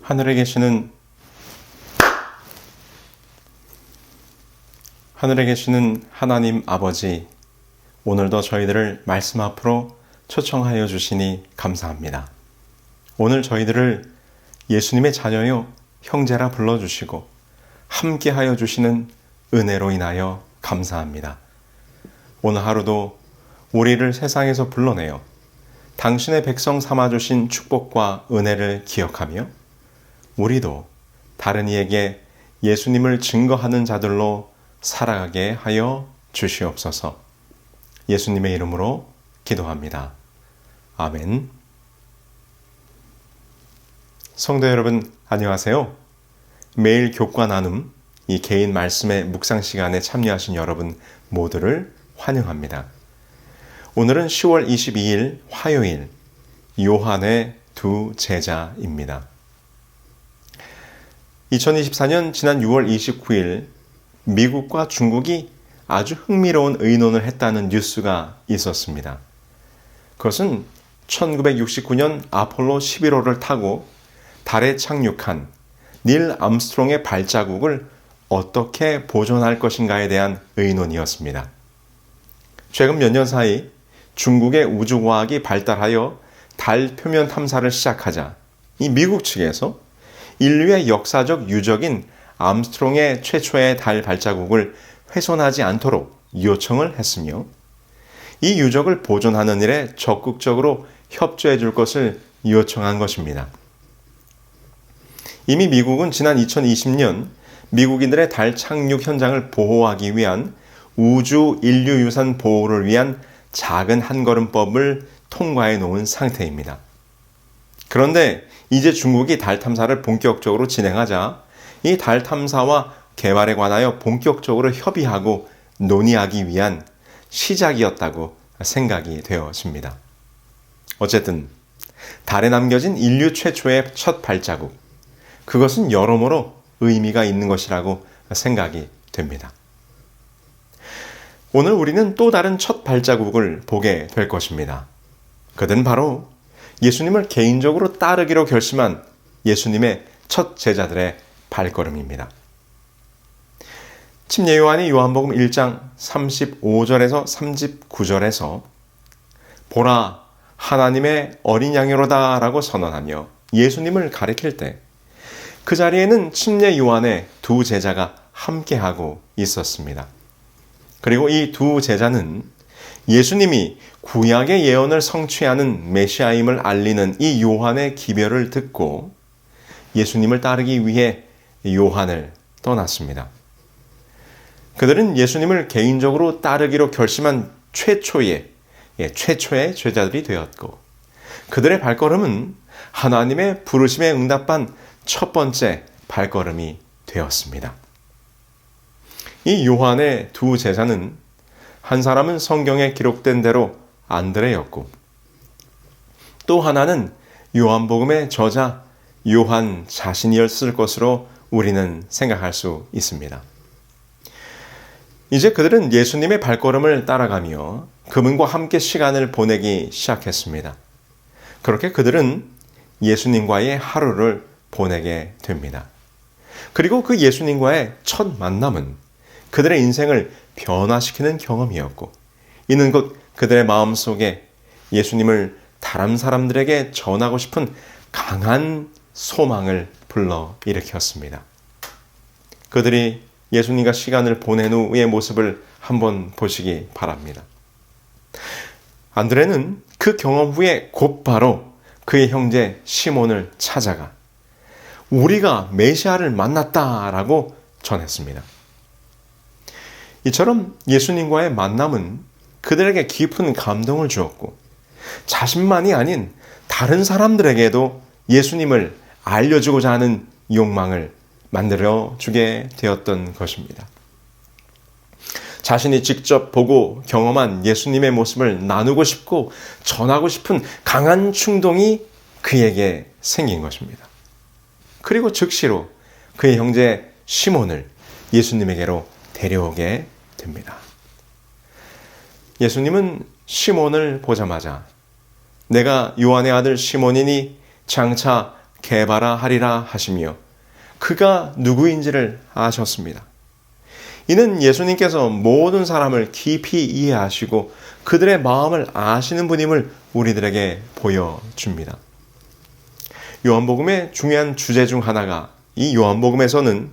하늘에 계시는 하나님 아버지, 오늘도 저희들을 말씀 앞으로 초청하여 주시니 감사합니다. 오늘 저희들을 예수님의 자녀요 형제라 불러주시고 함께하여 주시는 은혜로 인하여 감사합니다. 오늘 하루도 우리를 세상에서 불러내어 당신의 백성 삼아주신 축복과 은혜를 기억하며 우리도 다른 이에게 예수님을 증거하는 자들로 살아가게 하여 주시옵소서. 예수님의 이름으로 기도합니다. 아멘. 성도 여러분, 안녕하세요. 매일 교과 나눔, 이 개인 말씀의 묵상 시간에 참여하신 여러분 모두를 환영합니다. 오늘은 10월 22일 화요일, 요한의 두 제자입니다. 2024년 지난 6월 29일 미국과 중국이 아주 흥미로운 의논을 했다는 뉴스가 있었습니다. 그것은 1969년 아폴로 11호를 타고 달에 착륙한 닐 암스트롱의 발자국을 어떻게 보존할 것인가에 대한 의논이었습니다. 최근 몇 년 사이 중국의 우주과학이 발달하여 달 표면 탐사를 시작하자 이 미국 측에서 인류의 역사적 유적인 암스트롱의 최초의 달 발자국을 훼손하지 않도록 요청을 했으며 이 유적을 보존하는 일에 적극적으로 협조해 줄 것을 요청한 것입니다. 이미 미국은 지난 2020년 미국인들의 달 착륙 현장을 보호하기 위한 우주 인류 유산 보호를 위한 작은 한걸음법을 통과해 놓은 상태입니다. 그런데 이제 중국이 달 탐사를 본격적으로 진행하자 이 달 탐사와 개발에 관하여 본격적으로 협의하고 논의하기 위한 시작이었다고 생각이 되어집니다. 어쨌든 달에 남겨진 인류 최초의 첫 발자국, 그것은 여러모로 의미가 있는 것이라고 생각이 됩니다. 오늘 우리는 또 다른 첫 발자국을 보게 될 것입니다. 그는 바로 예수님을 개인적으로 따르기로 결심한 예수님의 첫 제자들의 발걸음입니다. 침례 요한이 요한복음 1장 35절에서 39절에서 보라, 하나님의 어린 양이로다 라고 선언하며 예수님을 가리킬 때 그 자리에는 침례 요한의 두 제자가 함께하고 있었습니다. 그리고 이 두 제자는 예수님이 구약의 예언을 성취하는 메시아임을 알리는 이 요한의 기별을 듣고 예수님을 따르기 위해 요한을 떠났습니다. 그들은 예수님을 개인적으로 따르기로 결심한 최초의 제자들이 되었고 그들의 발걸음은 하나님의 부르심에 응답한 첫 번째 발걸음이 되었습니다. 이 요한의 두 제자는 한 사람은 성경에 기록된 대로 안드레였고 또 하나는 요한복음의 저자 요한 자신이었을 것으로 우리는 생각할 수 있습니다. 이제 그들은 예수님의 발걸음을 따라가며 그분과 함께 시간을 보내기 시작했습니다. 그렇게 그들은 예수님과의 하루를 보내게 됩니다. 그리고 그 예수님과의 첫 만남은 그들의 인생을 변화시키는 경험이었고 이는 곧 그들의 마음속에 예수님을 다른 사람들에게 전하고 싶은 강한 소망을 불러일으켰습니다. 그들이 예수님과 시간을 보낸 후의 모습을 한번 보시기 바랍니다. 안드레는 그 경험 후에 곧바로 그의 형제 시몬을 찾아가 우리가 메시아를 만났다라고 전했습니다. 이처럼 예수님과의 만남은 그들에게 깊은 감동을 주었고 자신만이 아닌 다른 사람들에게도 예수님을 알려주고자 하는 욕망을 만들어주게 되었던 것입니다. 자신이 직접 보고 경험한 예수님의 모습을 나누고 싶고 전하고 싶은 강한 충동이 그에게 생긴 것입니다. 그리고 즉시로 그의 형제 시몬을 예수님에게로 데려오게 됩니다. 예수님은 시몬을 보자마자 내가 요한의 아들 시몬이니 장차 개바라 하시며 그가 누구인지를 아셨습니다. 이는 예수님께서 모든 사람을 깊이 이해하시고 그들의 마음을 아시는 분임을 우리들에게 보여줍니다. 요한복음의 중요한 주제 중 하나가 이 요한복음에서는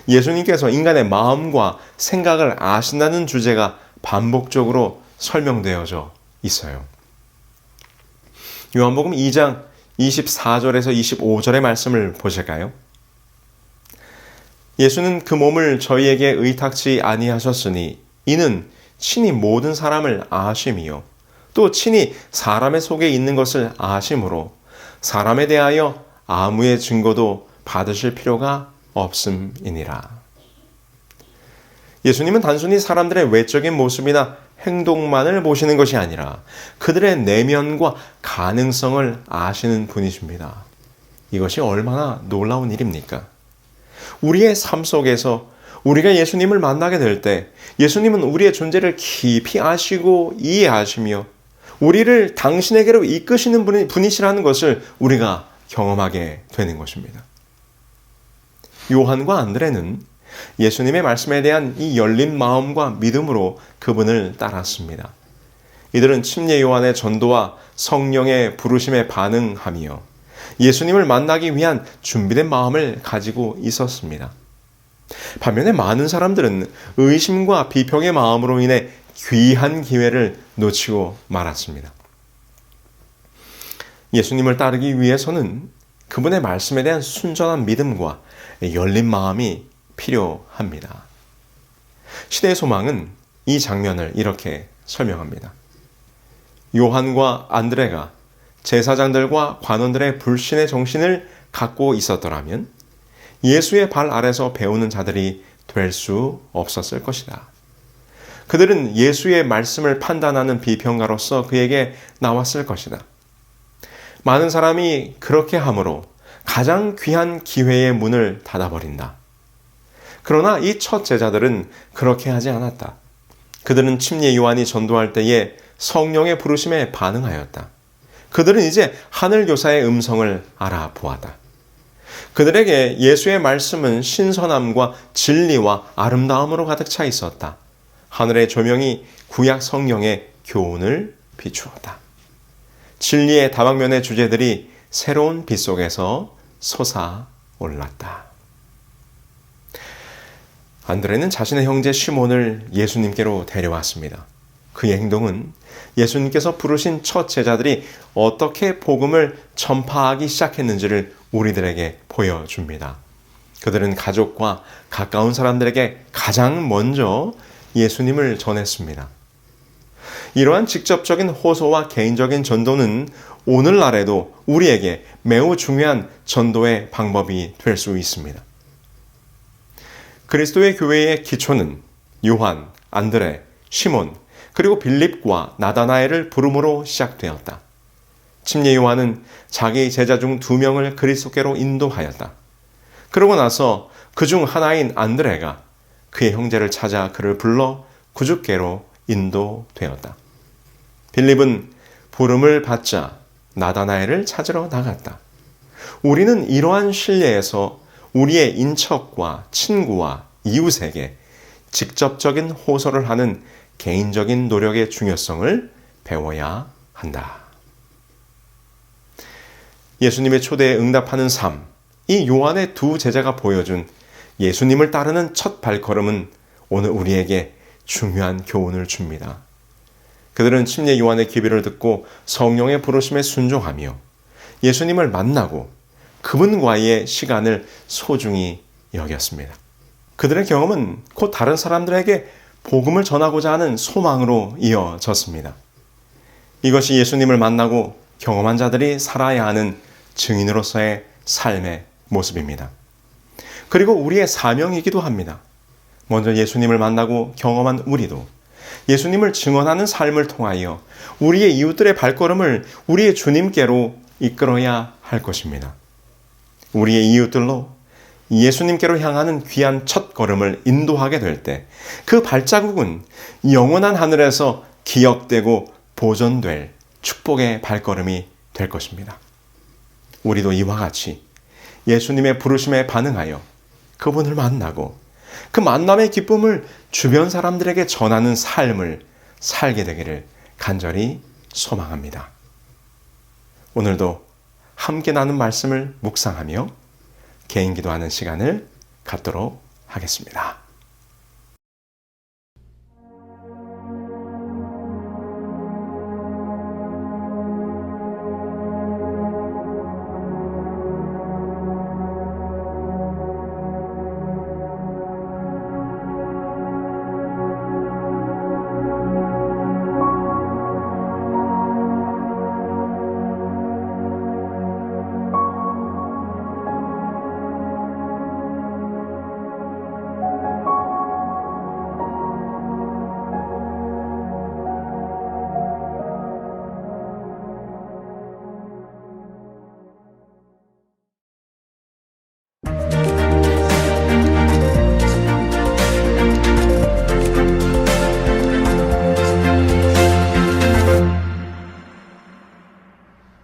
예수님께서 인간의 마음과 생각을 아신다는 주제가 반복적으로 설명되어져 있어요. 요한복음 2장 24절에서 25절의 말씀을 보실까요? 예수는 그 몸을 저희에게 의탁치 아니하셨으니 이는 친히 모든 사람을 아심이요 또 친히 사람의 속에 있는 것을 아심으로 사람에 대하여 아무의 증거도 받으실 필요가 없음이니라. 예수님은 단순히 사람들의 외적인 모습이나 행동만을 보시는 것이 아니라 그들의 내면과 가능성을 아시는 분이십니다. 이것이 얼마나 놀라운 일입니까? 우리의 삶 속에서 우리가 예수님을 만나게 될 때 예수님은 우리의 존재를 깊이 아시고 이해하시며 우리를 당신에게로 이끄시는 분이시라는 것을 우리가 경험하게 되는 것입니다. 요한과 안드레는 예수님의 말씀에 대한 이 열린 마음과 믿음으로 그분을 따랐습니다. 이들은 침례 요한의 전도와 성령의 부르심에 반응하며 예수님을 만나기 위한 준비된 마음을 가지고 있었습니다. 반면에 많은 사람들은 의심과 비평의 마음으로 인해 귀한 기회를 놓치고 말았습니다. 예수님을 따르기 위해서는 그분의 말씀에 대한 순전한 믿음과 열린 마음이 필요합니다. 시대의 소망은 이 장면을 이렇게 설명합니다. 요한과 안드레가 제사장들과 관원들의 불신의 정신을 갖고 있었더라면 예수의 발 아래서 배우는 자들이 될 수 없었을 것이다. 그들은 예수의 말씀을 판단하는 비평가로서 그에게 나왔을 것이다. 많은 사람이 그렇게 함으로 가장 귀한 기회의 문을 닫아버린다. 그러나 이 첫 제자들은 그렇게 하지 않았다. 그들은 침례 요한이 전도할 때에 성령의 부르심에 반응하였다. 그들은 이제 하늘 교사의 음성을 알아보았다. 그들에게 예수의 말씀은 신선함과 진리와 아름다움으로 가득 차 있었다. 하늘의 조명이 구약 성령의 교훈을 비추었다. 진리의 다방면의 주제들이 새로운 빛 속에서 솟아올랐다. 안드레는 자신의 형제 시몬을 예수님께로 데려왔습니다. 그의 행동은 예수님께서 부르신 첫 제자들이 어떻게 복음을 전파하기 시작했는지를 우리들에게 보여줍니다. 그들은 가족과 가까운 사람들에게 가장 먼저 예수님을 전했습니다. 이러한 직접적인 호소와 개인적인 전도는 오늘날에도 우리에게 매우 중요한 전도의 방법이 될 수 있습니다. 그리스도의 교회의 기초는 요한, 안드레, 시몬, 그리고 빌립과 나다나엘을 부름으로 시작되었다. 침례 요한은 자기 제자 중 2명을 그리스도께로 인도하였다. 그러고 나서 그 중 하나인 안드레가 그의 형제를 찾아 그를 불러 구주께로 인도되었다. 빌립은 부름을 받자 나다나엘을 찾으러 나갔다. 우리는 이러한 신뢰에서 우리의 인척과 친구와 이웃에게 직접적인 호소를 하는 개인적인 노력의 중요성을 배워야 한다. 예수님의 초대에 응답하는 삶, 이 요한의 2 제자가 보여준 예수님을 따르는 첫 발걸음은 오늘 우리에게 중요한 교훈을 줍니다. 그들은 침례 요한의 기비를 듣고 성령의 부르심에 순종하며 예수님을 만나고 그분과의 시간을 소중히 여겼습니다. 그들의 경험은 곧 다른 사람들에게 복음을 전하고자 하는 소망으로 이어졌습니다. 이것이 예수님을 만나고 경험한 자들이 살아야 하는 증인으로서의 삶의 모습입니다. 그리고 우리의 사명이기도 합니다. 먼저 예수님을 만나고 경험한 우리도 예수님을 증언하는 삶을 통하여 우리의 이웃들의 발걸음을 우리의 주님께로 이끌어야 할 것입니다. 우리의 이웃들로 예수님께로 향하는 귀한 첫 걸음을 인도하게 될 때 그 발자국은 영원한 하늘에서 기억되고 보존될 축복의 발걸음이 될 것입니다. 우리도 이와 같이 예수님의 부르심에 반응하여 그분을 만나고 그 만남의 기쁨을 주변 사람들에게 전하는 삶을 살게 되기를 간절히 소망합니다. 오늘도 함께 나눈 말씀을 묵상하며 개인 기도하는 시간을 갖도록 하겠습니다.